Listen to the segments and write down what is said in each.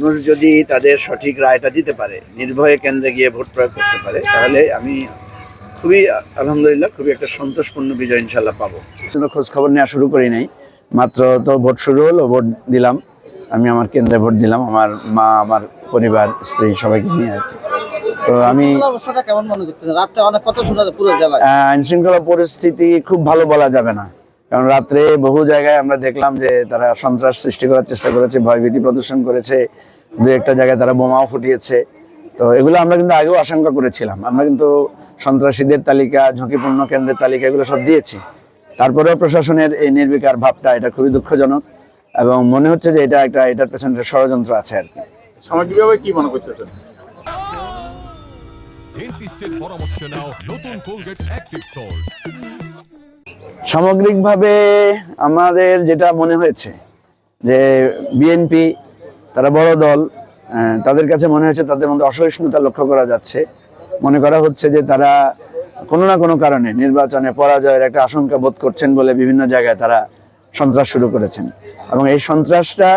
মানুষ যদি তাদের সঠিক রায়টা দিতে পারে, নির্ভয়ে কেন্দ্রে গিয়ে ভোট প্রয়োগ করতে পারে, তাহলে আমি খুবই আলহামদুলিল্লাহ খুবই একটা সন্তোষপূর্ণ বিজয় ইনশাল্লাহ পাবো। শুধু খোঁজ খবর নেওয়া শুরু করি নাই, মাত্র তো ভোট শুরু হলো, ভোট দিলাম। আমি আমার কেন্দ্রে ভোট দিলাম, আমার মা, আমার পরিবার, স্ত্রী সবাইকে নিয়ে আর কি। তো আমি কেমন মনে করতেছেন? রাতটা অনেক কথা শোনা যায় পুরো জেলায়। আইন শৃঙ্খলা পরিস্থিতি খুব ভালো বলা যাবে না, কারণ রাত্রে বহু জায়গায় আমরা দেখলাম যে তারা সন্ত্রাস সৃষ্টি করার চেষ্টা করেছে, ভয়ভীতি প্রদর্শন করেছে, দু একটা জায়গায় তারা বোমাও ফুটিয়েছে। তো এগুলো আমরা কিন্তু আগেও আশঙ্কা করেছিলাম। আমরা কিন্তু সন্ত্রাসীদের তালিকা, ঝুঁকিপূর্ণ কেন্দ্রের তালিকা এগুলো সব দিয়েছি। তারপরেও প্রশাসনের এই নির্বিকার ভাবটা, এটা খুবই দুঃখজনক এবং মনে হচ্ছে যে এটার পেছনে একটা ষড়যন্ত্র আছে আর কি। সামাজিকভাবে কি মনে করতেছেন? সামগ্রিকভাবে আমাদের যেটা মনে হয়েছে যে বিএনপি তারা বড় দল, তাদের কাছে মনে হয়েছে তাদের মধ্যে অসহিষ্ণুতা লক্ষ্য করা যাচ্ছে। মনে করা হচ্ছে যে তারা কোনো না কোনো কারণে নির্বাচনে পরাজয়ের একটা আশঙ্কা বোধ করছেন বলে বিভিন্ন জায়গায় তারা সন্ত্রাস শুরু করেছেন, এবং এই সন্ত্রাসটা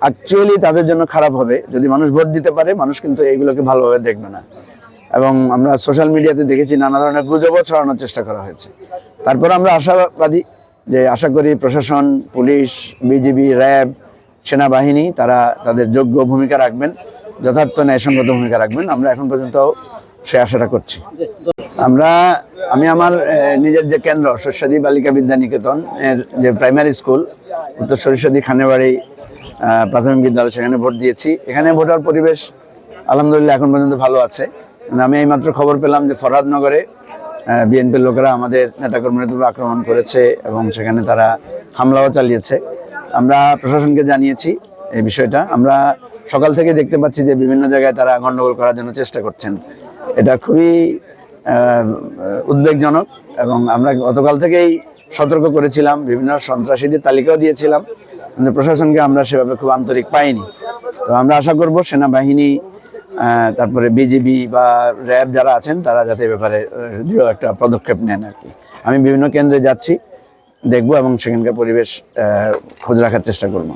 অ্যাকচুয়ালি তাদের জন্য খারাপ হবে। যদি মানুষ ভোট দিতে পারে, মানুষ কিন্তু এইগুলোকে ভালোভাবে দেখবে না। এবং আমরা সোশ্যাল মিডিয়াতে দেখেছি নানা ধরনের গুজবও ছড়ানোর চেষ্টা করা হয়েছে। তারপর আমরা আশাবাদী যে আশা করি প্রশাসন, পুলিশ, বিজিবি, র্যাব, সেনাবাহিনী তারা তাদের যোগ্য ভূমিকা রাখবেন, যথার্থ ন্যায়সঙ্গত ভূমিকা রাখবেন। আমরা এখন পর্যন্ত সে আশাটা করছি। আমি আমার নিজের যে কেন্দ্র শস্যাদি বালিকা বিদ্যা নিকেতন এর যে প্রাইমারি স্কুল উত্তর সরিষাদি খানেবাড়ি প্রাথমিক বিদ্যালয়, সেখানে ভোট দিয়েছি। এখানে ভোটার পরিবেশ আলহামদুলিল্লাহ এখন পর্যন্ত ভালো আছে। আমি এইমাত্র খবর পেলাম যে ফরহাদনগরে বিএনপির লোকেরা আমাদের নেতাকর্মীদের উপর আক্রমণ করেছে এবং সেখানে তারা হামলাও চালিয়েছে। আমরা প্রশাসনকে জানিয়েছি এই বিষয়টা। আমরা সকাল থেকে দেখতে পাচ্ছি যে বিভিন্ন জায়গায় তারা গণ্ডগোল করার জন্য চেষ্টা করছেন। এটা খুবই উদ্বেগজনক এবং আমরা গতকাল থেকেই সতর্ক করেছিলাম, বিভিন্ন সন্ত্রাসীদের তালিকাও দিয়েছিলাম, কিন্তু প্রশাসনকে আমরা সেভাবে খুব আন্তরিক পাইনি। তো আমরা আশা করব সেনাবাহিনী, তারপরে বিজিবি বা র্যাব যারা আছেন তারা যাতে এ ব্যাপারে দৃঢ় একটা পদক্ষেপ নেন আর কি। আমি বিভিন্ন কেন্দ্রে যাচ্ছি, দেখব এবং সেখানকার পরিবেশ খোঁজ রাখার চেষ্টা করব।